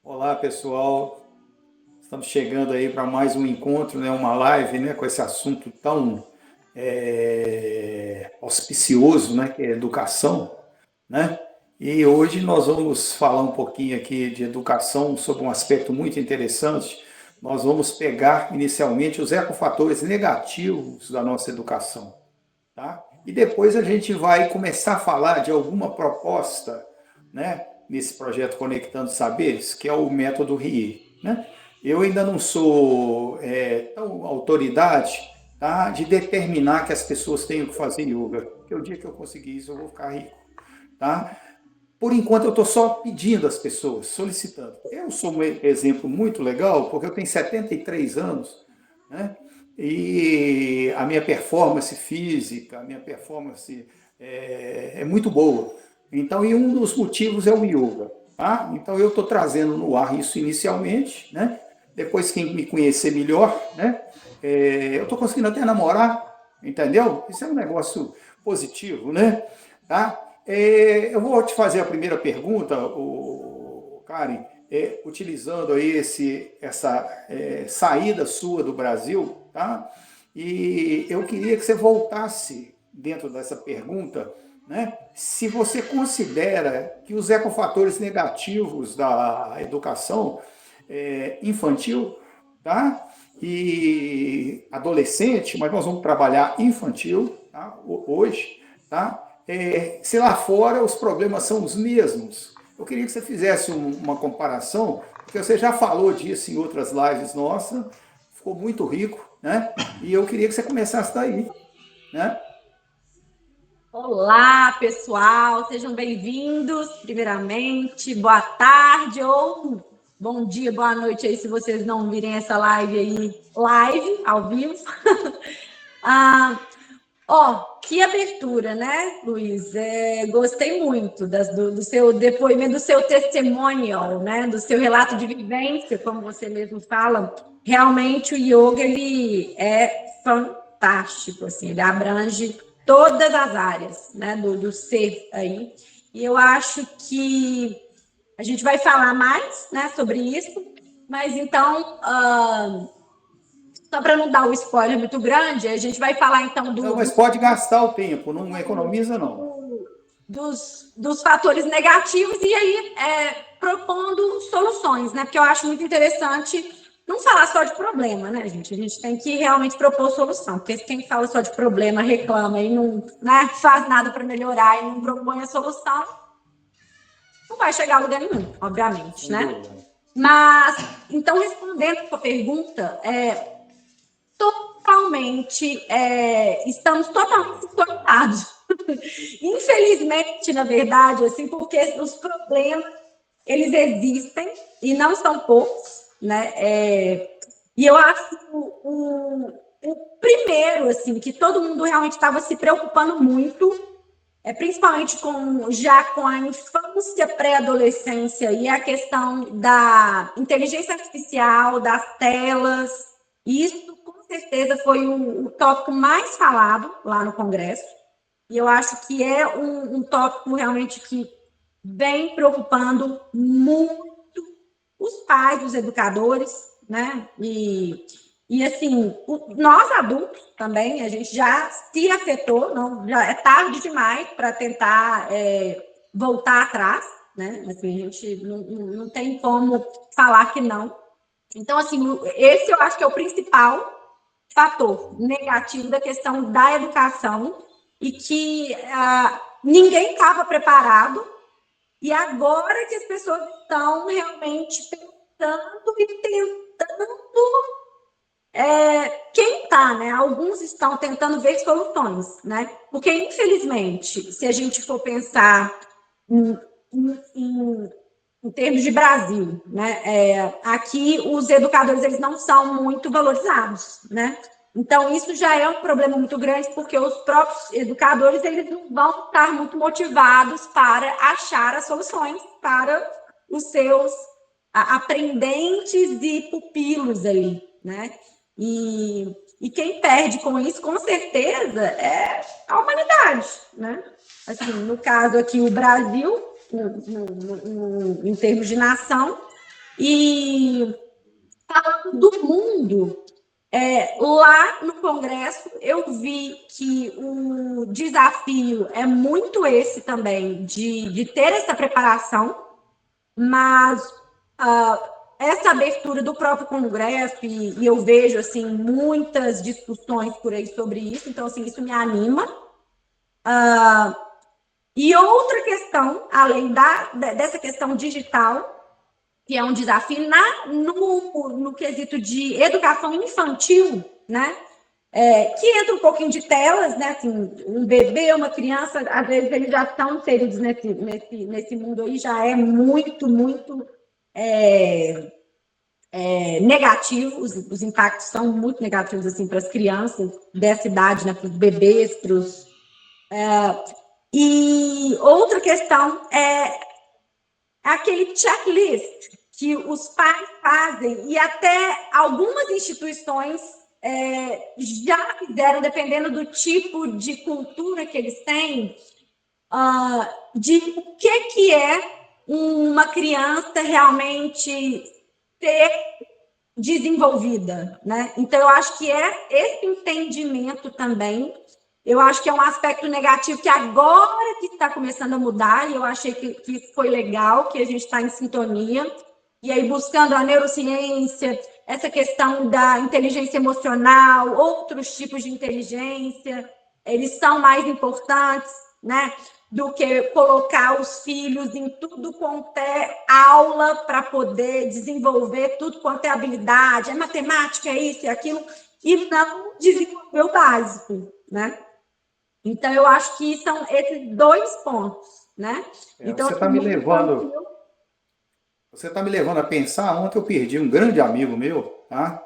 Olá, pessoal. Estamos chegando aí para mais um encontro, né, uma live, né, com esse assunto tão auspicioso, né, que é educação, né? E hoje nós vamos falar um pouquinho aqui de educação sobre um aspecto muito interessante. Nós vamos pegar inicialmente os ecofatores negativos da nossa educação, tá? E depois a gente vai começar a falar de alguma proposta, né, nesse projeto Conectando Saberes, que é o método RIE, né? Eu ainda não sou tão autoridade, tá, de determinar que as pessoas tenham que fazer yoga, porque o dia que eu conseguir isso eu vou ficar rico, tá? Por enquanto eu estou só pedindo às pessoas, solicitando. Eu sou um exemplo muito legal, porque eu tenho 73 anos, né? E a minha performance física, a minha performance é muito boa. Então, e um dos motivos é o yoga. Tá? Então, eu estou trazendo no ar isso inicialmente, né? Depois, quem me conhecer melhor, né? Eu estou conseguindo até namorar, entendeu? Isso é um negócio positivo, né? Tá? Eu vou te fazer a primeira pergunta, Karen, utilizando aí essa saída sua do Brasil, tá? E eu queria que você voltasse dentro dessa pergunta, né? Se você considera que os ecofatores negativos da educação infantil, tá? E adolescente, mas nós vamos trabalhar infantil, tá? Hoje, tá? Se lá fora os problemas são os mesmos. Eu queria que você fizesse uma comparação, porque você já falou disso em outras lives nossas, ficou muito rico, né? E eu queria que você começasse daí, né? Olá, pessoal, sejam bem-vindos. Primeiramente, boa tarde ou bom dia, boa noite aí, se vocês não virem essa live aí, live, ao vivo. Ah, que abertura, né, Luiz? Gostei muito do seu depoimento, do seu testimonial, né, do seu relato de vivência, como você mesmo fala. Realmente o yoga, ele é fantástico, assim, ele abrange todas as áreas, né, do ser aí. E eu acho que a gente vai falar mais, né, sobre isso, mas então, só para não dar o spoiler muito grande, a gente vai falar então Não, do mas pode gastar o tempo, não economiza, não. dos fatores negativos e aí propondo soluções, né? Porque eu acho muito interessante não falar só de problema, né, gente? A gente tem que realmente propor solução, porque quem fala só de problema, reclama e não, né, faz nada para melhorar e não propõe a solução, não vai chegar a lugar nenhum, obviamente, Sem né? dúvida. Mas, então, respondendo a sua pergunta, totalmente, estamos totalmente sintonizados. Infelizmente, na verdade, assim, porque os problemas, eles existem e não são poucos, né? E eu acho que o primeiro, assim, que todo mundo realmente estava se preocupando muito, principalmente já com a infância, pré-adolescência e a questão da inteligência artificial, das telas, isso com certeza foi o tópico mais falado lá no Congresso. E eu acho que é um tópico realmente que vem preocupando muito os pais, os educadores, né? E assim, nós adultos também, a gente já se afetou, não, já é tarde demais para tentar voltar atrás, né? Assim, a gente não tem como falar que não. Então, assim, esse eu acho que é o principal fator negativo da questão da educação e que ninguém estava preparado e agora que as pessoas estão realmente pensando e tentando quem está, né? Alguns estão tentando ver soluções, né? Porque, infelizmente, se a gente for pensar em, em, em termos de Brasil, né? Aqui os educadores eles não são muito valorizados, né? Então isso já é um problema muito grande porque os próprios educadores eles não vão estar muito motivados para achar as soluções para os seus aprendentes e pupilos ali, né? E quem perde com isso, com certeza, é a humanidade, né? Assim, no caso aqui, o Brasil, em termos de nação, E falando do mundo, lá no Congresso eu vi que o desafio é muito esse também, de ter essa preparação, mas essa abertura do próprio Congresso, e eu vejo assim muitas discussões por aí sobre isso, então assim, isso me anima. E outra questão, além dessa questão digital, que é um desafio no quesito de educação infantil, né? Que entra um pouquinho de telas, né? Assim, um bebê, uma criança, às vezes eles já estão inseridos nesse mundo aí, já é muito negativo, os impactos são muito negativos assim para as crianças dessa idade, né? Para os bebês, para os. E outra questão é aquele checklist que os pais fazem e até algumas instituições já fizeram, dependendo do tipo de cultura que eles têm, de o que é uma criança realmente ser desenvolvida, né? Então, eu acho que é esse entendimento também. Eu acho que é um aspecto negativo que agora que está começando a mudar, e eu achei que foi legal, que a gente está em sintonia. E aí, buscando a neurociência, essa questão da inteligência emocional, outros tipos de inteligência, eles são mais importantes, né? Do que colocar os filhos em tudo quanto é aula para poder desenvolver tudo quanto é habilidade, é matemática, é isso e aquilo, e não desenvolver o básico, né? Então, eu acho que são esses dois pontos, né? Então, Você está me no levando, infantil... você tá me levando a pensar. Ontem eu perdi um grande amigo meu, tá?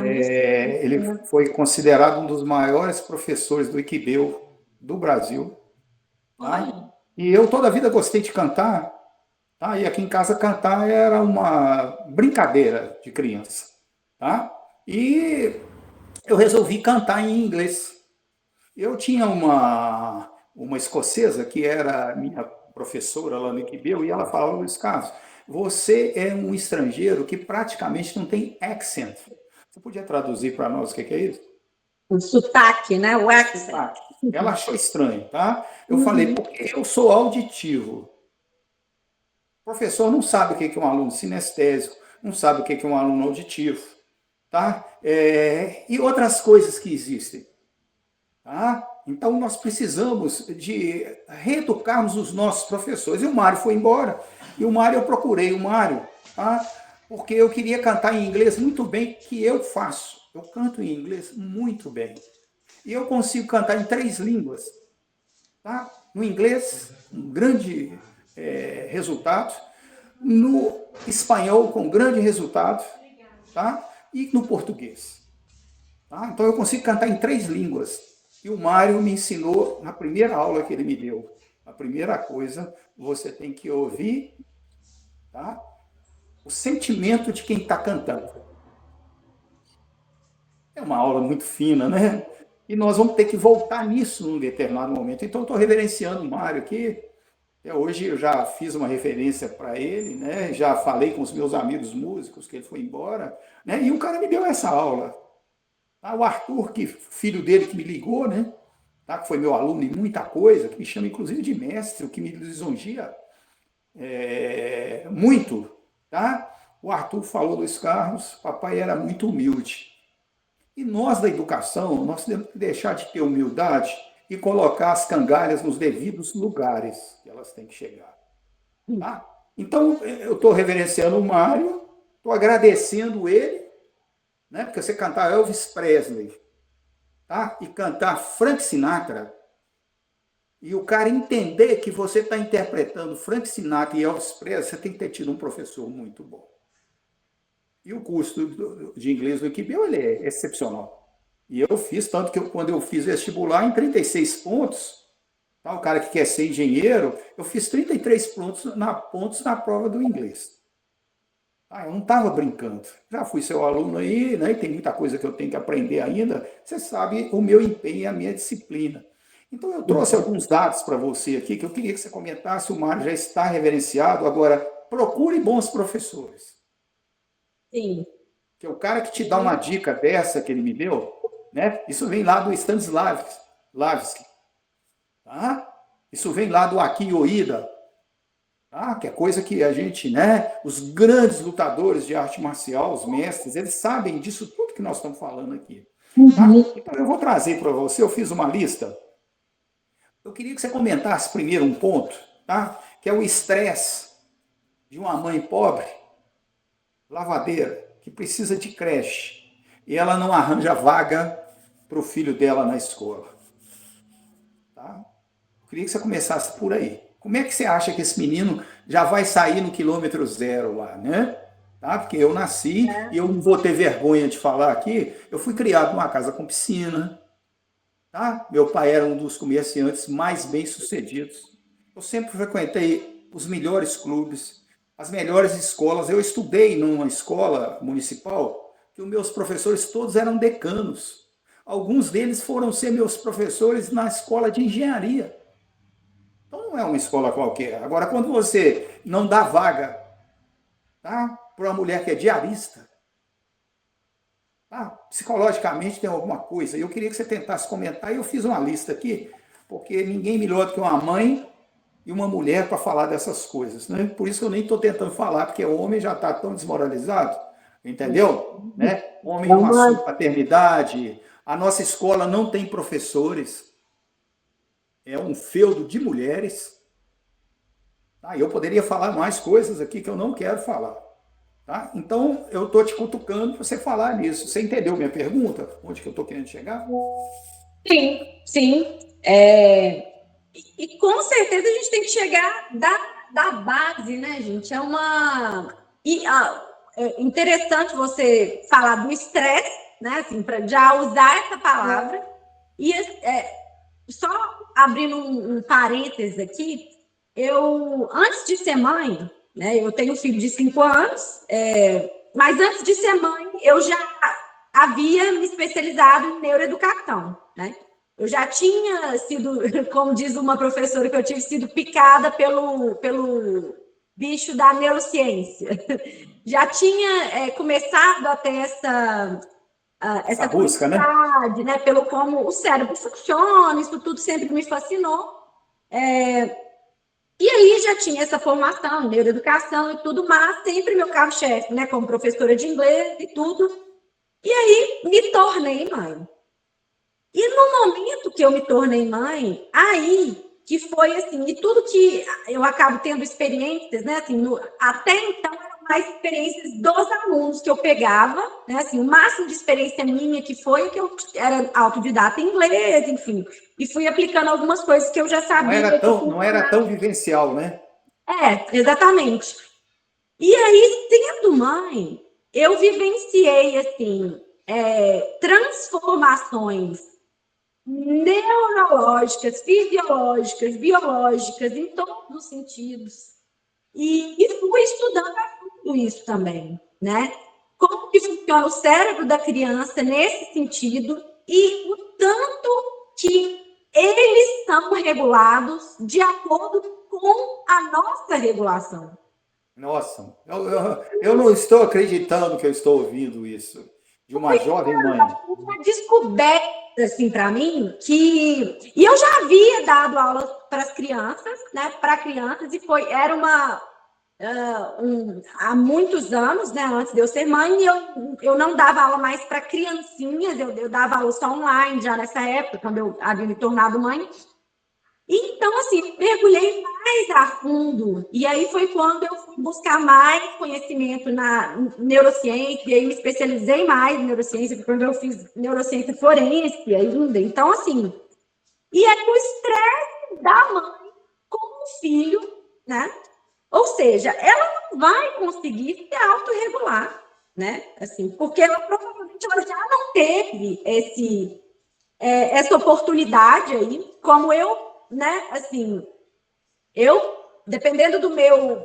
Ele foi considerado um dos maiores professores do Iquibeu do Brasil, tá? Olha. E eu toda a vida gostei de cantar, tá? E aqui em casa cantar era uma brincadeira de criança, tá? E eu resolvi cantar em inglês. Eu tinha uma escocesa que era minha professora lá no Iquibeu e ela falava, Luiz Carlos, você é um estrangeiro que praticamente não tem accent. Você podia traduzir para nós o que é isso? O sotaque, né? O accent. Sotaque. Ela achou estranho, tá? Eu falei, porque eu sou auditivo. O professor não sabe o que é um aluno sinestésico, não sabe o que é um aluno auditivo, tá? E outras coisas que existem. Tá? Então, nós precisamos de reeducarmos os nossos professores. E o Mário foi embora. E o Mário, eu procurei o Mário, tá? Porque eu queria cantar em inglês muito bem, que eu faço. Eu canto em inglês muito bem. E eu consigo cantar em 3 línguas. Tá? No inglês, um grande resultado. No espanhol, com grande resultado. Tá? E no português. Tá? Então, eu consigo cantar em 3 línguas. E o Mário me ensinou na primeira aula que ele me deu. A primeira coisa, você tem que ouvir, tá? O sentimento de quem está cantando. É uma aula muito fina, né? E nós vamos ter que voltar nisso num determinado momento. Então, estou reverenciando o Mário aqui. Até hoje eu já fiz uma referência para ele, né? Já falei com os meus amigos músicos que ele foi embora, né? E o cara me deu essa aula. Tá? O Arthur, que filho dele que me ligou, né? Tá? Que foi meu aluno em muita coisa, que me chama inclusive de mestre, o que me lisonjeia muito. Tá? O Arthur falou, Luiz Carlos, papai era muito humilde. E nós da educação, nós temos que deixar de ter humildade e colocar as cangalhas nos devidos lugares que elas têm que chegar. Tá? Então, eu estou reverenciando o Mário, estou agradecendo ele, né? Porque você cantar Elvis Presley, tá? E cantar Frank Sinatra, e o cara entender que você está interpretando Frank Sinatra e Elvis Presley, você tem que ter tido um professor muito bom. E o curso de inglês do Equibel, ele é excepcional. E eu fiz, tanto que quando eu fiz vestibular, em 36 pontos, tá? O cara que quer ser engenheiro, eu fiz 33 pontos na prova do inglês. Eu não estava brincando. Já fui seu aluno aí, né? Tem muita coisa que eu tenho que aprender ainda. Você sabe o meu empenho e a minha disciplina. Então, eu trouxe alguns dados para você aqui, que eu queria que você comentasse. O Mário já está reverenciado. Agora, procure bons professores. Sim. Que é o cara que te dá uma dica dessa que ele me deu, né? Isso vem lá do Stanislavski, tá? Isso vem lá do Aki Yoida, tá? Que é coisa que a gente, né? Os grandes lutadores de arte marcial, os mestres, eles sabem disso tudo que nós estamos falando aqui, tá? Então eu vou trazer para você, eu fiz uma lista. Eu queria que você comentasse primeiro um ponto, tá? Que é o estresse de uma mãe pobre, lavadeira, que precisa de creche e ela não arranja vaga para o filho dela na escola. Tá? Eu queria que você começasse por aí. Como é que você acha que esse menino já vai sair no quilômetro zero lá, né? Tá? Porque eu nasci, e eu não vou ter vergonha de falar aqui, eu fui criado numa casa com piscina, tá? Meu pai era um dos comerciantes mais bem-sucedidos. Eu sempre frequentei os melhores clubes, as melhores escolas. Eu estudei numa escola municipal que os meus professores todos eram decanos. Alguns deles foram ser meus professores na escola de engenharia. Então não é uma escola qualquer. Agora, quando você não dá vaga, tá, para uma mulher que é diarista, tá, psicologicamente tem alguma coisa. Eu queria que você tentasse comentar, e eu fiz uma lista aqui, porque ninguém melhor do que uma mãe e uma mulher para falar dessas coisas, né? Por isso que eu nem estou tentando falar, porque o homem já está tão desmoralizado, entendeu? Né? O homem não assume paternidade, a nossa escola não tem professores, é um feudo de mulheres. Tá? Eu poderia falar mais coisas aqui que eu não quero falar. Tá? Então, eu estou te cutucando para você falar nisso. Você entendeu minha pergunta? Onde que eu estou querendo chegar? Sim, sim. E com certeza a gente tem que chegar da base, né, gente? É interessante você falar do estresse, né? Assim, para já usar essa palavra. E só abrindo um parênteses aqui, antes de ser mãe, né? Eu tenho um filho de 5 anos, mas antes de ser mãe, eu já havia me especializado em neuroeducação, né? Eu já tinha sido, como diz uma professora que eu tive, sido picada pelo bicho da neurociência. Já tinha começado a ter essa busca, curiosidade, né? Pelo como o cérebro funciona, isso tudo sempre me fascinou. E aí já tinha essa formação, neuroeducação e tudo, mas sempre meu carro-chefe, né? Como professora de inglês e tudo. E aí me tornei mãe. E no momento que eu me tornei mãe, aí que foi assim, e tudo que eu acabo tendo experiências, né? Assim, até então eram mais experiências dos alunos que eu pegava, né? Assim, o máximo de experiência minha que foi que eu era autodidata em inglês, enfim, e fui aplicando algumas coisas que eu já sabia. Não era tão vivencial, né? Exatamente. E aí, sendo mãe, eu vivenciei assim transformações neurológicas, fisiológicas, biológicas, em todos os sentidos. E fui estudando a fundo isso também, né? Como que funciona o cérebro da criança nesse sentido e o tanto que eles são regulados de acordo com a nossa regulação. Nossa, eu não estou acreditando que eu estou ouvindo isso de uma jovem mãe. Uma descoberta, assim, para mim, que... E eu já havia dado aula para as crianças, né? Para crianças, e era há muitos anos, né? Antes de eu ser mãe, eu não dava aula mais para criancinhas, eu dava aula só online já nessa época, quando eu havia me tornado mãe. Então, assim, mergulhei mais a fundo. E aí foi quando eu fui buscar mais conhecimento na neurociência, e aí me especializei mais em neurociência, quando eu fiz neurociência forense ainda. Então, assim, e aí o estresse da mãe com o filho, né? Ou seja, ela não vai conseguir se autorregular, né? Assim, porque provavelmente ela já não teve essa oportunidade aí, como eu, né? Assim, dependendo do meu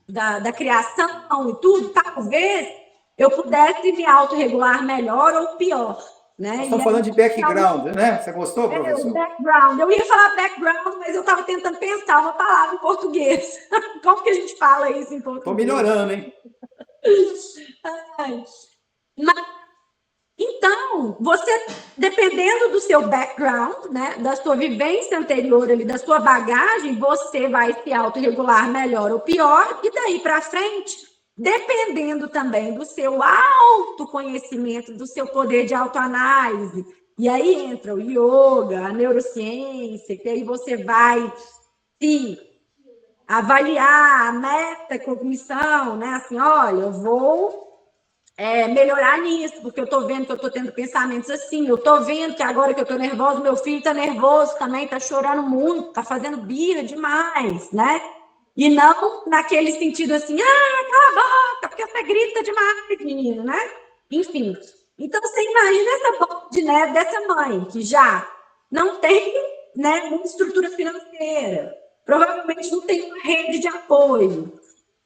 da criação e tudo, talvez eu pudesse me autorregular melhor ou pior, né? Nós estamos falando de background, né? Você gostou, professor? Background. Eu ia falar background, mas eu estava tentando pensar uma palavra em português. Como que a gente fala isso em português? Estou melhorando, hein? Ai, mas, então, você, dependendo do seu background, né, da sua vivência anterior ali, da sua bagagem, você vai se autorregular melhor ou pior, e daí para frente, dependendo também do seu autoconhecimento, do seu poder de autoanálise. E aí entra o yoga, a neurociência, que aí você vai se avaliar a metacognição, né? Assim, olha, eu vou melhorar nisso, porque eu estou vendo que eu estou tendo pensamentos assim, eu estou vendo que agora que eu estou nervosa, meu filho está nervoso também, está chorando muito, está fazendo birra demais, né? E não naquele sentido assim, cala a boca, porque você grita demais, menino, né? Enfim. Então, você imagina essa bola de neve dessa mãe, que já não tem, né, uma estrutura financeira, provavelmente não tem uma rede de apoio,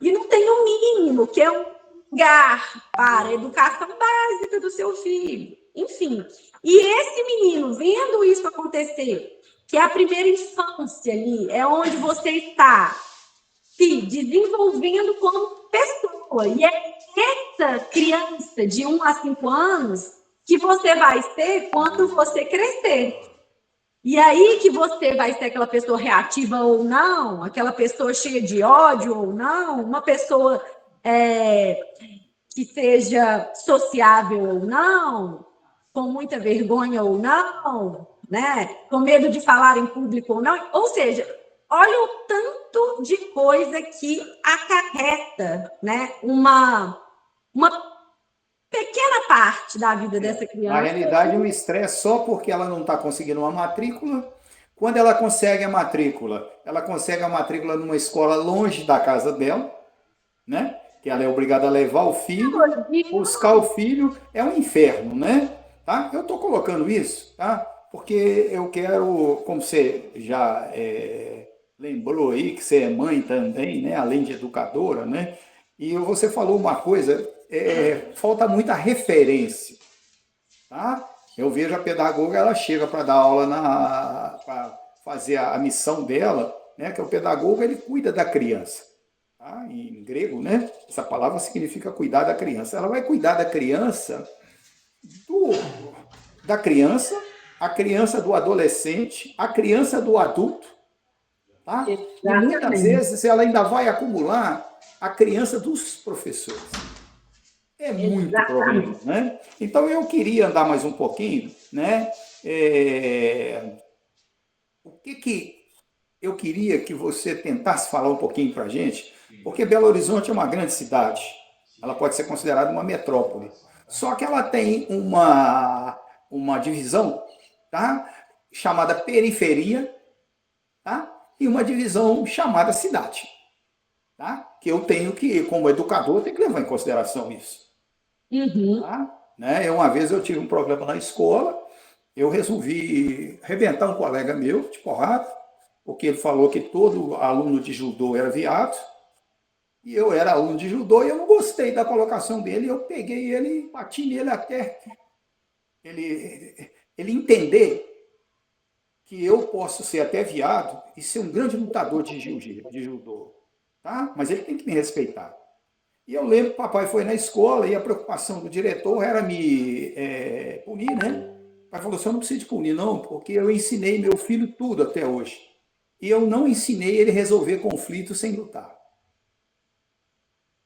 e não tem o mínimo, que é um lugar para a educação básica do seu filho. Enfim, e esse menino, vendo isso acontecer, que é a primeira infância ali, é onde você está se desenvolvendo como pessoa. E é essa criança de 1 a 5 anos que você vai ser quando você crescer. E aí que você vai ser aquela pessoa reativa ou não, aquela pessoa cheia de ódio ou não, uma pessoa que seja sociável ou não, com muita vergonha ou não, né? Com medo de falar em público ou não. Ou seja, olha o tanto de coisa que acarreta, né? Uma pequena parte da vida dessa Na criança. realidade, o estresse só porque ela não está conseguindo uma matrícula. Quando ela consegue a matrícula numa escola longe da casa dela, né? Que ela é obrigada a levar o filho, buscar o filho, é um inferno, né? Tá? Eu estou colocando isso, tá? Porque eu quero, como você já lembrou aí, que você é mãe também, né? Além de educadora, né? E você falou uma coisa, falta muita referência, tá? Eu vejo a pedagoga, ela chega para dar aula para fazer a missão dela, né? Que é o pedagogo, ele cuida da criança. Tá? Em grego, né? Essa palavra significa cuidar da criança. Ela vai cuidar da criança, do, da criança, a criança do adolescente, a criança do adulto, tá? E muitas vezes ela ainda vai acumular a criança dos professores. É muito problema, né? Então eu queria andar mais um pouquinho, né? O que eu queria que você tentasse falar um pouquinho para a gente, porque Belo Horizonte é uma grande cidade, ela pode ser considerada uma metrópole, só que ela tem uma divisão, tá? Chamada periferia, tá? E uma divisão chamada cidade, tá? Que eu tenho que, como educador, tenho que levar em consideração isso. Tá? Né? Uma vez eu tive um problema na escola, eu resolvi arrebentar um colega meu de porrada, porque ele falou que todo aluno de judô era viado, e eu era aluno de judô e eu não gostei da colocação dele, eu peguei ele e bati nele até ele entender que eu posso ser até viado e ser um grande lutador de judô, tá? Mas ele tem que me respeitar. E eu lembro que o papai foi na escola e a preocupação do diretor era me punir, né? O pai falou, você não precisa de punir, não, porque eu ensinei meu filho tudo até hoje. E eu não ensinei ele a resolver conflitos sem lutar.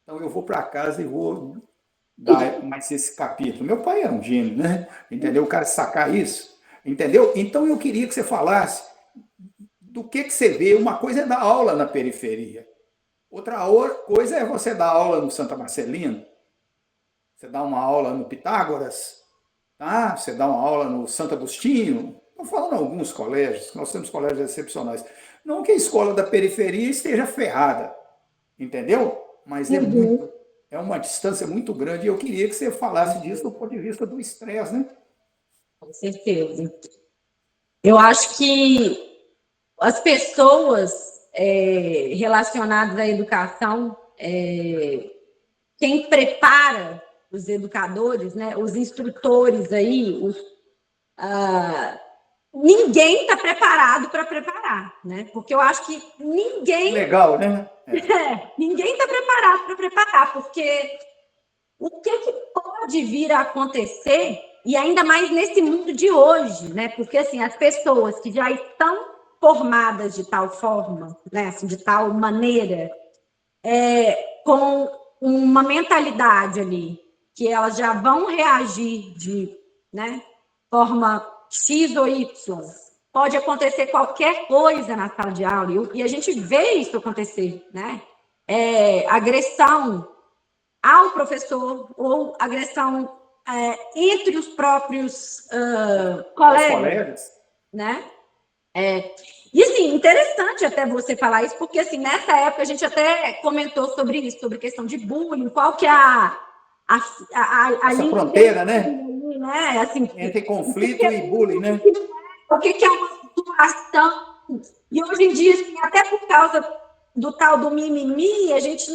Então eu vou para casa e vou dar mais esse capítulo. Meu pai era um gênio, né? Entendeu? O cara sacar isso. Entendeu? Então eu queria que você falasse do que você vê. Uma coisa é dar aula na periferia. Outra coisa é você dar aula no Santa Marcelina. Você dá uma aula no Pitágoras. Tá? Você dá uma aula no Santo Agostinho. Estou falando alguns colégios, nós temos colégios excepcionais. Não que a escola da periferia esteja ferrada, entendeu? Mas é uma distância muito grande e eu queria que você falasse disso do ponto de vista do estresse, né? Com certeza. Eu acho que as pessoas relacionadas à educação, quem prepara os educadores, né, os instrutores aí, ninguém está preparado para preparar, né? Porque eu acho que ninguém... Legal, né? ninguém está preparado para preparar, porque o que pode vir a acontecer, e ainda mais nesse mundo de hoje, né? Porque assim, as pessoas que já estão formadas de tal forma, né? Assim, de tal maneira, com uma mentalidade ali, que elas já vão reagir de, né, forma X ou Y. Pode acontecer qualquer coisa na sala de aula, e a gente vê isso acontecer, né? Agressão ao professor ou agressão entre os próprios Os colegas, colegas. né? E assim, interessante até você falar isso, porque assim, nessa época a gente até comentou sobre isso, sobre questão de bullying, qual que é a Essa linha fronteira, né? né? Assim, Entre o que conflito é e bullying, né? o que é uma situação. E hoje em dia, assim, até por causa do tal do mimimi, a gente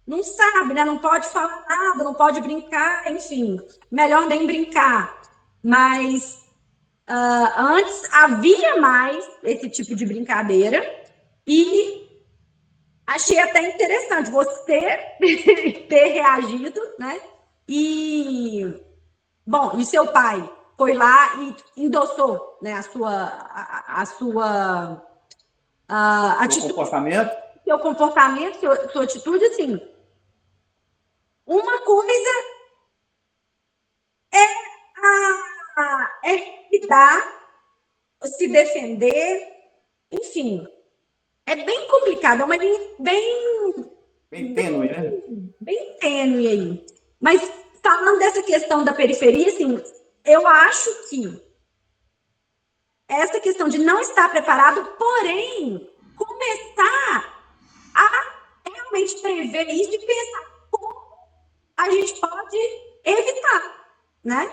não sabe, né? Não pode falar nada, não pode brincar, enfim, melhor nem brincar. Mas antes havia mais esse tipo de brincadeira e achei até interessante você ter reagido, né? E, bom, e seu pai foi lá e endossou, né, a sua Do atitude, comportamento. seu comportamento, sua atitude, assim. Uma coisa é lidar, se defender, enfim, é bem complicado, é uma linha Bem tênue, né? bem tênue aí. Mas falando dessa questão da periferia, assim, eu acho que essa questão de não estar preparado, porém, começar a realmente prever isso e pensar como a gente pode evitar, né?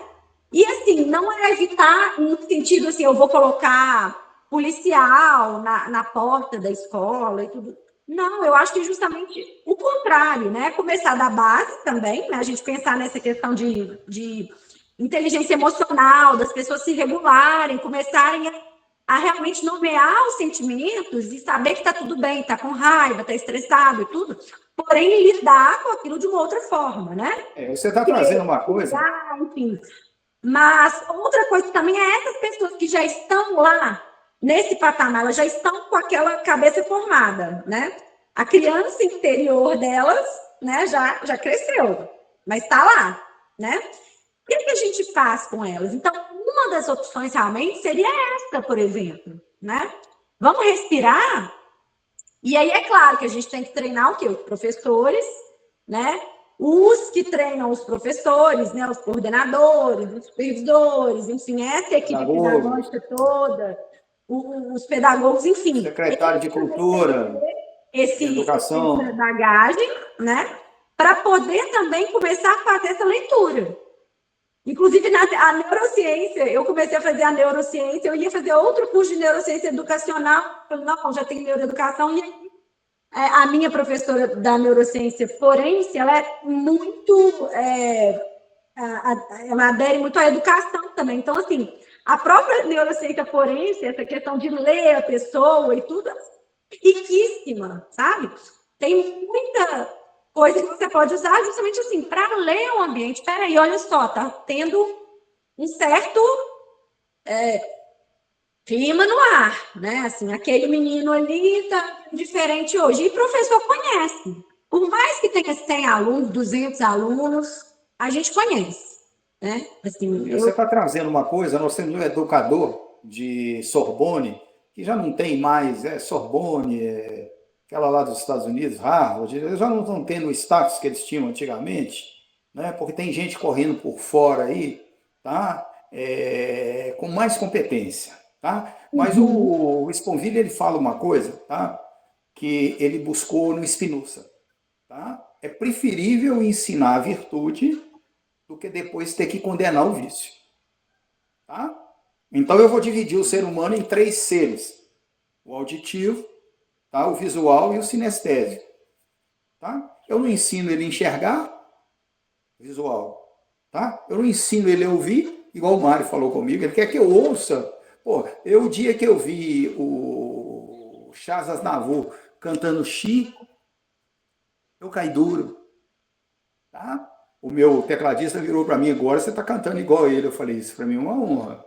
E assim, não é evitar no sentido assim, eu vou colocar policial na porta da escola e tudo. Não, eu acho que justamente o contrário, né? Começar da base também, né? A gente pensar nessa questão de inteligência emocional, das pessoas se regularem, começarem a realmente nomear os sentimentos e saber que está tudo bem, está com raiva, está estressado e tudo, porém lidar com aquilo de uma outra forma, né? Você está trazendo uma coisa. Enfim. Mas outra coisa também é essas pessoas que já estão lá nesse patamar, elas já estão com aquela cabeça formada, né? A criança interior delas, né, já cresceu, mas está lá, né? O que a gente faz com elas? Então, uma das opções realmente seria essa, por exemplo, né? Vamos respirar. E aí é claro que a gente tem que treinar o quê? Os professores, né? Os que treinam os professores, né? Os coordenadores, os supervisores, enfim, essa equipe Pedagogos, pedagógica toda, os pedagogos, enfim. secretário de Cultura, de Essa Educação. bagagem, né? Para poder também começar a fazer essa leitura. Inclusive, a neurociência, eu comecei a fazer a neurociência, eu ia fazer outro curso de neurociência educacional, falei, não, já tem neuroeducação, e aí a minha professora da neurociência forense, ela é muito, ela adere muito à educação também, então, assim, a própria neurociência forense, essa questão de ler a pessoa e tudo, riquíssima, sabe? Tem muita coisa que você pode usar justamente assim, para ler o ambiente. Peraí, olha só, tá tendo um certo clima no ar, né? Assim, aquele menino ali tá diferente hoje. E o professor conhece. Por mais que tenha 100 alunos, 200 alunos, a gente conhece, né? Assim, E você está trazendo uma coisa, nós temos um educador de Sorbonne, que já não tem mais, Sorbonne, aquela lá dos Estados Unidos, Harvard, eles já não estão tendo o status que eles tinham antigamente, né? Porque tem gente correndo por fora aí, tá? Com mais competência, tá? Mas o Sponville, ele fala uma coisa, tá? Que ele buscou no Spinoza, tá? É preferível ensinar a virtude do que depois ter que condenar o vício. Tá? Então eu vou dividir o ser humano em três seres: o auditivo, tá? O visual e o sinestésico. Tá? Eu não ensino ele a enxergar visual. Tá? Eu não ensino ele a ouvir, igual o Mário falou comigo, ele quer que eu ouça. Pô, o dia que eu vi o Chaz Aznavour cantando Chico, eu caí duro. Tá? O meu tecladista virou para mim agora, você está cantando igual ele. Eu falei, isso para mim é uma honra,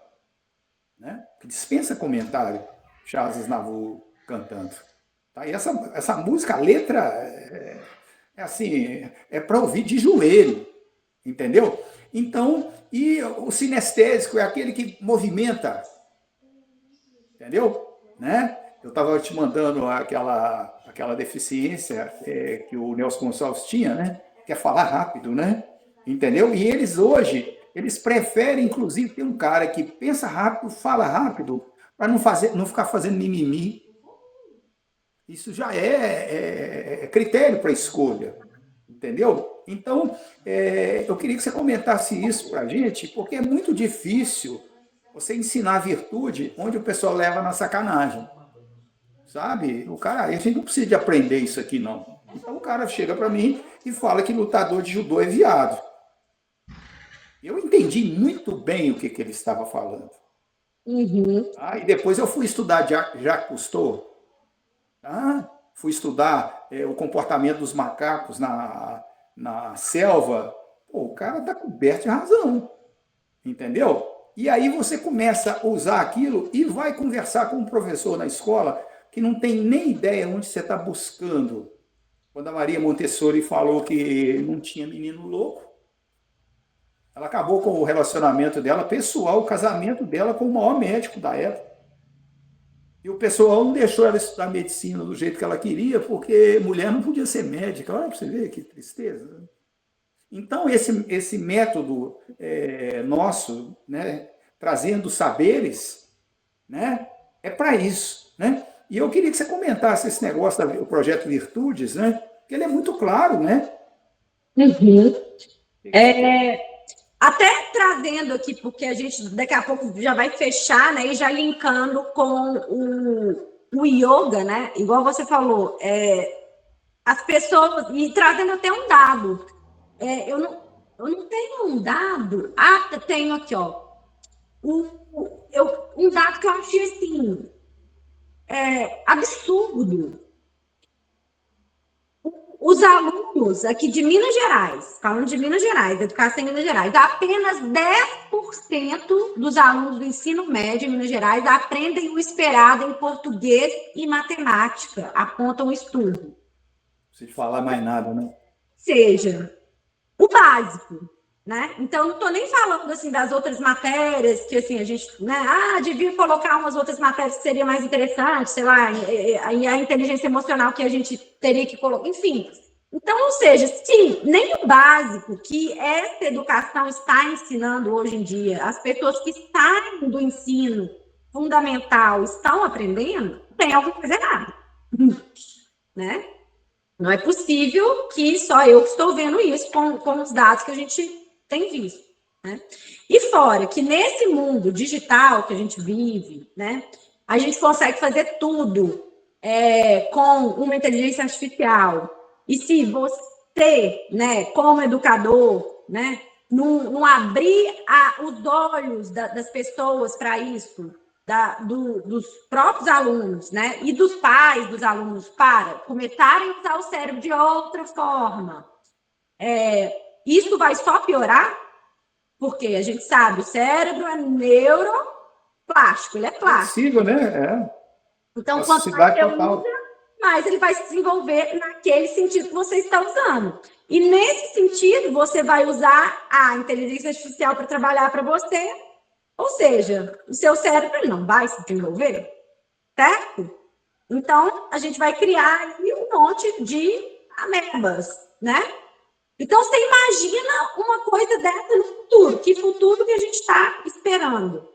né? Dispensa comentário, Charles Aznavour cantando. Tá? E essa música, a letra é assim, é para ouvir de joelho, entendeu? Então, e o sinestésico é aquele que movimenta, entendeu? Né? Eu estava te mandando aquela deficiência que o Nelson Gonçalves tinha, né? Que é falar rápido, né? Entendeu? E eles hoje, eles preferem, inclusive, ter um cara que pensa rápido, fala rápido, para não ficar fazendo mimimi. Isso já é critério para escolha, entendeu? Então, eu queria que você comentasse isso para a gente, porque é muito difícil você ensinar a virtude onde o pessoal leva na sacanagem, sabe? O cara, a gente não precisa de aprender isso aqui, não. Então o cara chega para mim e fala que lutador de judô é viado. Eu entendi muito bem o que ele estava falando. Uhum. Tá? E depois eu fui estudar Jacques Cousteau, tá? Fui estudar o comportamento dos macacos na selva. Pô, o cara está coberto de razão, entendeu? E aí você começa a usar aquilo e vai conversar com um professor na escola que não tem nem ideia onde você está buscando. Quando a Maria Montessori falou que não tinha menino louco, ela acabou com o relacionamento dela pessoal, o casamento dela com o maior médico da época. E o pessoal não deixou ela estudar medicina do jeito que ela queria, porque mulher não podia ser médica. Olha para você ver que tristeza. Então, esse método nosso, né, trazendo saberes, né, é para isso. Né? E eu queria que você comentasse esse negócio do projeto Virtudes, né, que ele é muito claro. Né? Uhum. Até trazendo aqui, porque a gente daqui a pouco já vai fechar, né? E já linkando com o yoga, né? Igual você falou, as pessoas, e trazendo até um dado. Eu não tenho um dado. Ah, tenho aqui, ó. Um dado que eu achei assim, absurdo. Os alunos aqui de Minas Gerais, falando de Minas Gerais, educação em Minas Gerais, apenas 10% dos alunos do ensino médio em Minas Gerais aprendem o esperado em português e matemática, aponta um estudo. Não precisa falar mais nada, né? Seja, o básico, né? Então, não estou nem falando assim das outras matérias que assim a gente, né? Devia colocar umas outras matérias que seria mais interessante, sei lá, a inteligência emocional que a gente teria que colocar, enfim. Então, ou seja, se nem o básico que essa educação está ensinando hoje em dia, as pessoas que saem do ensino fundamental estão aprendendo, tem alguma coisa errada, né? Não é possível que só eu que estou vendo isso com os dados que a gente tem visto. Né? E fora que nesse mundo digital que a gente vive, né, a gente consegue fazer tudo com uma inteligência artificial. E se você, né, como educador, né, não abrir os olhos das pessoas para isso, dos próprios alunos, né, e dos pais dos alunos para começarem a usar o cérebro de outra forma, isso vai só piorar, porque a gente sabe, o cérebro é neuroplástico, ele é plástico. Flexível, né? Então, quanto mais você usa, mais ele vai se desenvolver naquele sentido que você está usando. E nesse sentido, você vai usar a inteligência artificial para trabalhar para você, ou seja, o seu cérebro não vai se desenvolver, certo? Então, a gente vai criar aí um monte de amebas, né? Então, você imagina uma coisa dessa no futuro. Que futuro que a gente está esperando?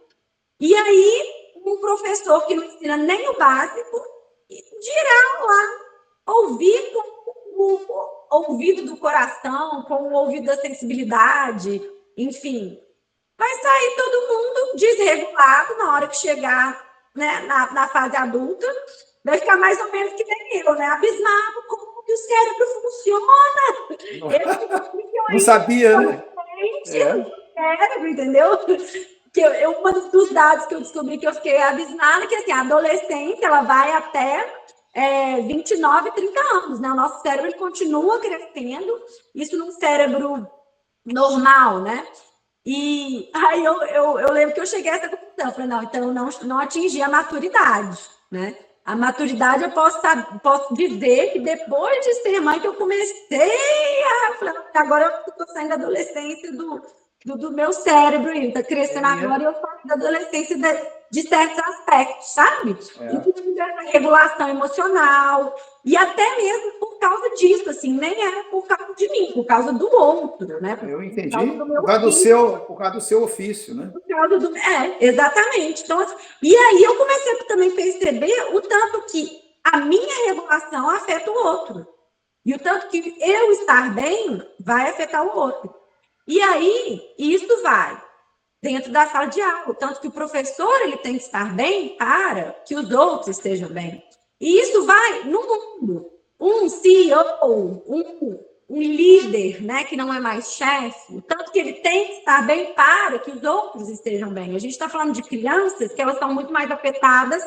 E aí, um professor que não ensina nem o básico, dirá lá, ouvir com o ouvido do coração, com o ouvido da sensibilidade, enfim, vai sair todo mundo desregulado na hora que chegar, né, na fase adulta, vai ficar mais ou menos que nem eu, né, abismado como que o cérebro funciona. Não sabia, né? Cérebro, entendeu? Um dos dados que eu descobri que eu fiquei abismada, que assim, a adolescência, ela vai até 29, 30 anos, né? O nosso cérebro ele continua crescendo, isso num cérebro normal, né? E aí eu lembro que eu cheguei a essa conclusão. Eu falei, não, então eu não atingi a maturidade, né? A maturidade eu posso dizer que depois de ser mãe que eu comecei a... Agora eu estou saindo da adolescência do meu cérebro, está crescendo agora e eu saio da adolescência de certos aspectos, sabe? Inclusive a regulação emocional, e até mesmo por causa disso, assim, nem era por causa de mim, por causa do outro, né? Eu entendi. Por causa do seu ofício, né? Por causa do... exatamente. Então, e aí eu comecei a também perceber o tanto que a minha regulação afeta o outro. E o tanto que eu estar bem vai afetar o outro. E aí, isso vai dentro da sala de aula. Tanto que o professor ele tem que estar bem para que os outros estejam bem. E isso vai no mundo. Um CEO, um líder, né, que não é mais chefe, tanto que ele tem que estar bem para que os outros estejam bem. A gente está falando de crianças que elas são muito mais afetadas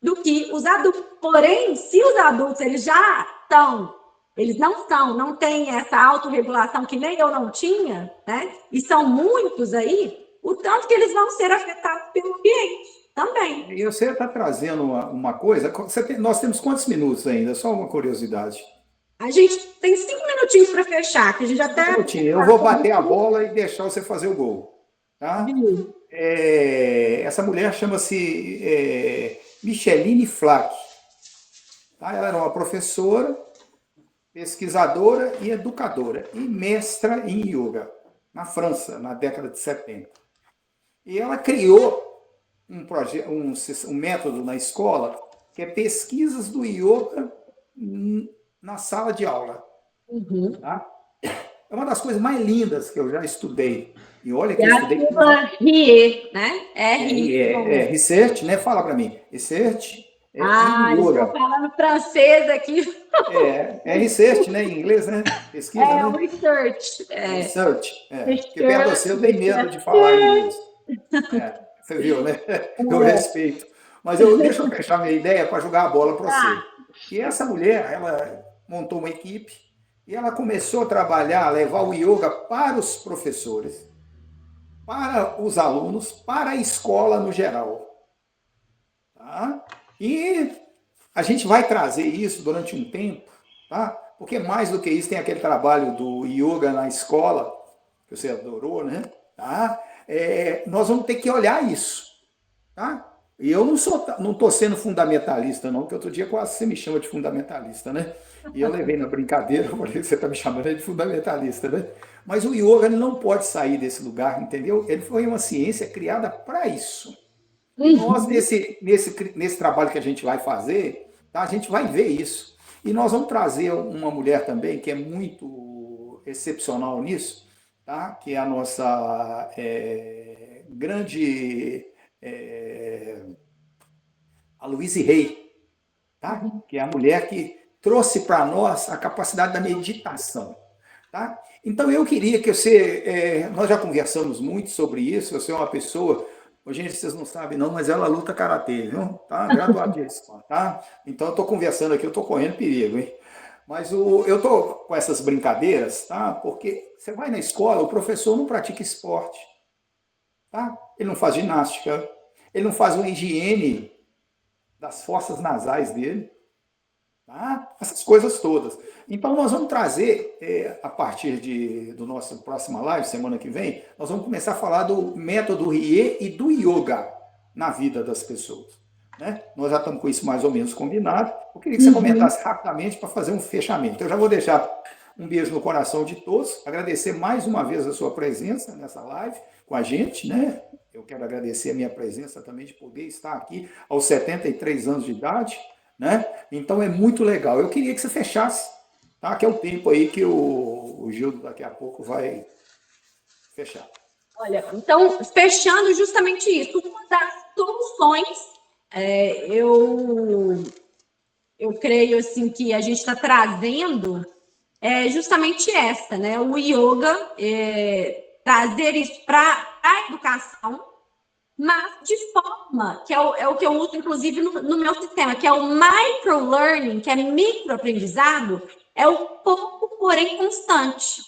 do que os adultos. Porém, se os adultos eles já estão, eles não têm essa autorregulação que nem eu não tinha, né? E são muitos aí, o tanto que eles vão ser afetados pelo ambiente também. E você está trazendo uma coisa. Nós temos quantos minutos ainda? Só uma curiosidade. A gente tem 5 minutinhos para fechar, que a gente até... 5 minutinhos. Eu vou bater a bola e deixar você fazer o gol. Tá? Essa mulher chama-se Micheline Flack. Tá? Ela era uma professora, pesquisadora e educadora, e mestra em yoga, na França, na década de 70. E ela criou um método na escola que é pesquisas do yoga na sala de aula. Tá? É uma das coisas mais lindas que eu já estudei. E olha que eu estudei... RIE, né? Research, né? Fala para mim. Research estou falando francês aqui. Research, né? Em inglês, né? Pesquisa, né? Research. Research. Porque perto de você eu tenho medo de falar inglês. Você viu, né? Eu respeito. Mas deixa eu fechar minha ideia para jogar a bola para você. E essa mulher, ela montou uma equipe e ela começou a trabalhar, a levar o yoga para os professores, para os alunos, para a escola no geral. Tá? E a gente vai trazer isso durante um tempo, tá? Porque mais do que isso tem aquele trabalho do yoga na escola, que você adorou, né? Tá? Nós vamos ter que olhar isso. Tá? E eu não estou sendo fundamentalista, não, porque outro dia quase você me chama de fundamentalista, né? E eu levei na brincadeira, eu falei que você está me chamando de fundamentalista, né? Mas o yoga ele não pode sair desse lugar, entendeu? Ele foi uma ciência criada para isso. E nós, nesse trabalho que a gente vai fazer, tá? A gente vai ver isso. E nós vamos trazer uma mulher também que é muito excepcional nisso, tá? Que é a nossa grande... a Louise Hay, tá? Que é a mulher que trouxe para nós a capacidade da meditação. Tá? Então eu queria que você... nós já conversamos muito sobre isso, você é uma pessoa... Gente, vocês não sabem não, mas ela luta karatê, viu? Tá? Graduadíssima, tá? Então eu estou conversando aqui, eu estou correndo perigo, hein? Mas eu estou com essas brincadeiras, tá? Porque você vai na escola, o professor não pratica esporte, tá? Ele não faz ginástica, ele não faz uma higiene das fossas nasais dele, tá? Essas coisas todas. Então, nós vamos trazer, a partir do nosso próxima live, semana que vem, nós vamos começar a falar do método RIE e do yoga na vida das pessoas. Né? Nós já estamos com isso mais ou menos combinado. Eu queria que você comentasse rapidamente para fazer um fechamento. Eu já vou deixar um beijo no coração de todos, agradecer mais uma vez a sua presença nessa live com a gente, né? Eu quero agradecer a minha presença também de poder estar aqui aos 73 anos de idade, né? Então é muito legal. Eu queria que você fechasse, tá? Que é o tempo aí que o Gildo daqui a pouco vai fechar. Olha, então, fechando justamente isso, uma das soluções, eu creio assim que a gente está trazendo justamente essa, né? O yoga, trazer isso para a educação, mas de forma, que é o que eu uso, inclusive, no meu sistema, que é o microlearning, que é microaprendizado, é o pouco, porém constante.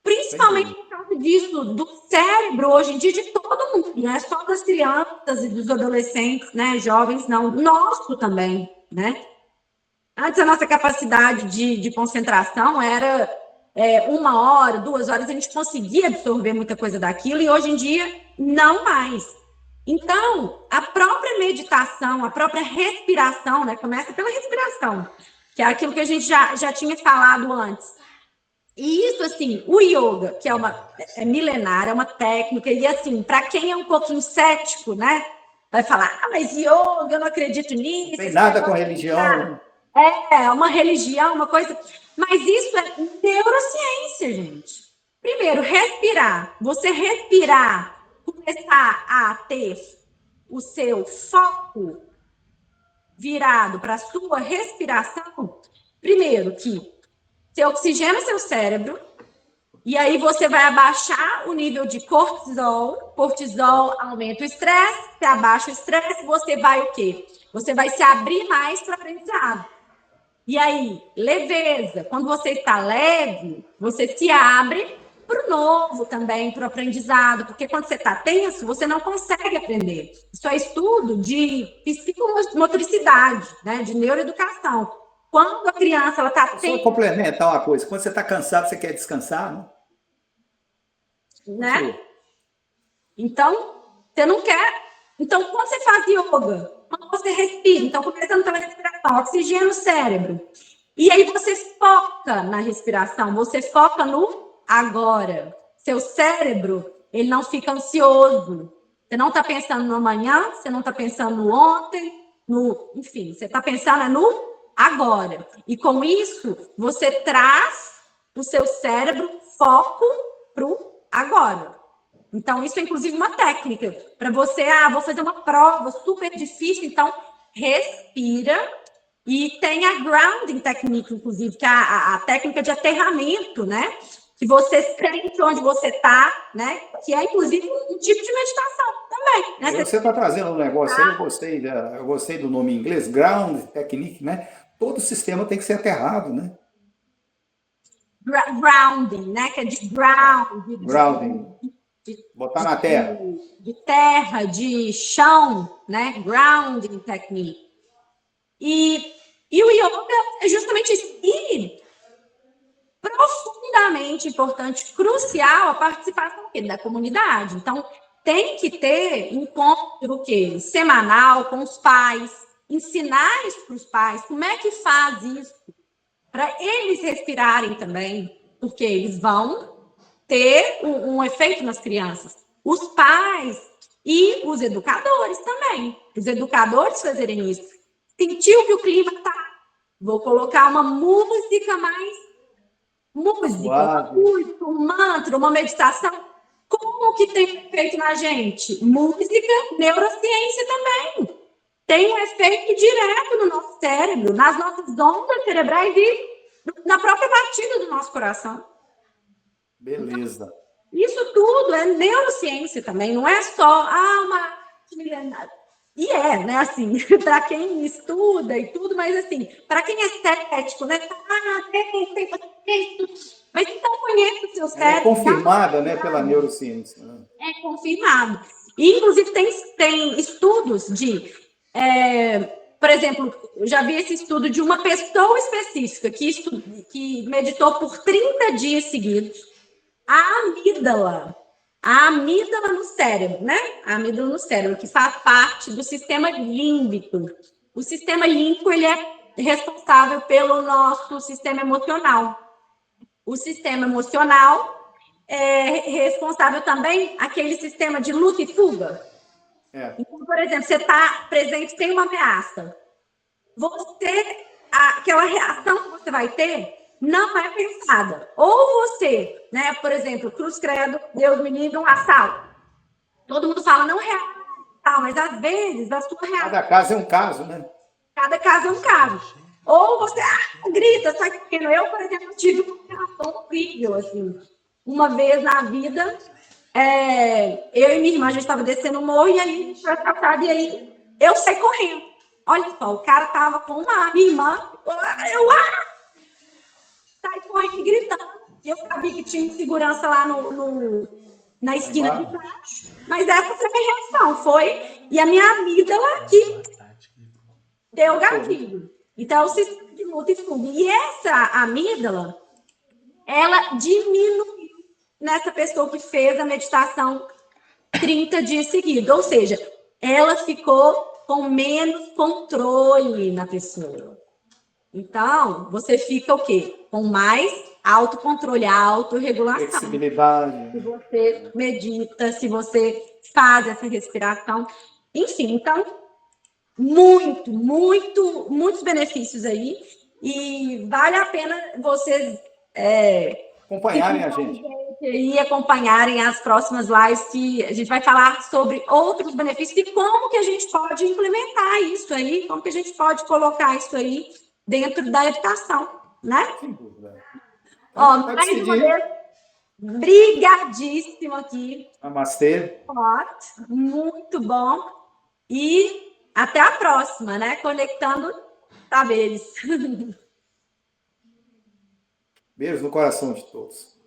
Principalmente por causa disso, do cérebro, hoje em dia, de todo mundo, não é só das crianças e dos adolescentes, né, jovens, não, nosso também, né? Antes a nossa capacidade de concentração era 1 hora, 2 horas, a gente conseguia absorver muita coisa daquilo, e hoje em dia, não mais. Então, a própria meditação, a própria respiração, né, começa pela respiração, que é aquilo que a gente já tinha falado antes. E isso, assim, o yoga, que é milenar, é uma técnica, e assim, para quem é um pouquinho cético, né, vai falar, mas yoga, eu não acredito nisso. Não tem nada com religião. É uma religião, uma coisa. Mas isso é neurociência, gente. Primeiro, respirar. Você respirar, começar a ter o seu foco virado para a sua respiração. Primeiro, que você oxigena seu cérebro, e aí você vai abaixar o nível de cortisol. Cortisol aumenta o estresse, você abaixa o estresse, você vai o quê? Você vai se abrir mais para o aprendizado. E aí, leveza. Quando você está leve, você se abre para o novo também, para o aprendizado. Porque quando você está tenso, você não consegue aprender. Isso é estudo de psicomotricidade, né? De neuroeducação. Quando a criança está tensa... Só complementar uma coisa. Quando você está cansado, você quer descansar, né? Então, você não quer... Então, quando você faz yoga, quando você respira, então, começando pela respiração, oxigena o cérebro. E aí você foca na respiração, você foca no agora. Seu cérebro, ele não fica ansioso. Você não está pensando no amanhã, você não está pensando no ontem, enfim, você está pensando no agora. E com isso, você traz o seu cérebro foco para o agora. Então, isso é inclusive uma técnica para você, vou fazer uma prova super difícil, então respira. E tem a grounding technique, inclusive, que é a técnica de aterramento, né? Que você sente onde você está, né? Que é, inclusive, um tipo de meditação também. Né? Você está trazendo um negócio aí, eu gostei do nome em inglês, ground technique, né? Todo sistema tem que ser aterrado, né? Grounding, né? Que é de ground. Grounding. Botar na terra. De terra, de chão, né? Grounding technique. E o yoga é justamente isso. E profundamente importante, crucial, a participação da comunidade. Então, tem que ter encontro semanal com os pais, ensinar isso para os pais, como é que faz isso, para eles respirarem também, porque eles vão ter um efeito nas crianças. Os pais e os educadores também. Os educadores fazerem isso. Sentiu que o clima está... Vou colocar uma música mais... Música, um mantra, uma meditação. Como que tem efeito na gente? Música, neurociência também. Tem um efeito direto no nosso cérebro, nas nossas ondas cerebrais e na própria batida do nosso coração. Beleza. Isso tudo é neurociência também, não é só uma... E né, assim, para quem estuda e tudo, mas assim, para quem é cético, né, tem, mas então conhece o seu cérebro. É confirmada, né, pela neurociência. Né? É confirmado. E, inclusive, tem estudos por exemplo, eu já vi esse estudo de uma pessoa específica que meditou por 30 dias seguidos. A amígdala no cérebro, né? A amígdala no cérebro, que faz parte do sistema límbico. O sistema límbico, ele é responsável pelo nosso sistema emocional. O sistema emocional é responsável também aquele sistema de luta e fuga. Então, por exemplo, você está presente, tem uma ameaça. Aquela reação que você vai ter não é pensada. Ou você, né, por exemplo, cruz credo, Deus me livre, um assalto. Todo mundo fala, não reage, mas às vezes a sua reação... Cada caso é um caso, né? Cada caso é um caso. Ou você grita, sai correndo. Eu, por exemplo, tive uma reação horrível, assim. Uma vez na vida, eu e minha irmã, a gente estava descendo o morro, e aí a gente foi assaltado, e aí eu saí correndo. Olha só, o cara tava com minha irmã, saí correndo e gritando. Eu sabia que tinha insegurança lá na esquina de baixo, mas essa foi a minha reação, foi. E a minha amígdala aqui deu gatilho. Então, o sistema de luta e fuga. E essa amígdala, ela diminuiu nessa pessoa que fez a meditação 30 dias seguidos. Ou seja, ela ficou com menos controle na pessoa. Então, você fica o quê? Com mais autocontrole, autorregulação. Flexibilidade. Se você medita, se você faz essa respiração. Enfim, então, muitos benefícios aí. E vale a pena vocês acompanharem a gente. E acompanharem as próximas lives, que a gente vai falar sobre outros benefícios e como que a gente pode implementar isso aí, como que a gente pode colocar isso aí dentro da educação, né? Sem dúvida. Ó, mais uma vez, brigadíssimo aqui. Namastê. Muito bom. E até a próxima, né? Conectando saberes. Beijo no coração de todos.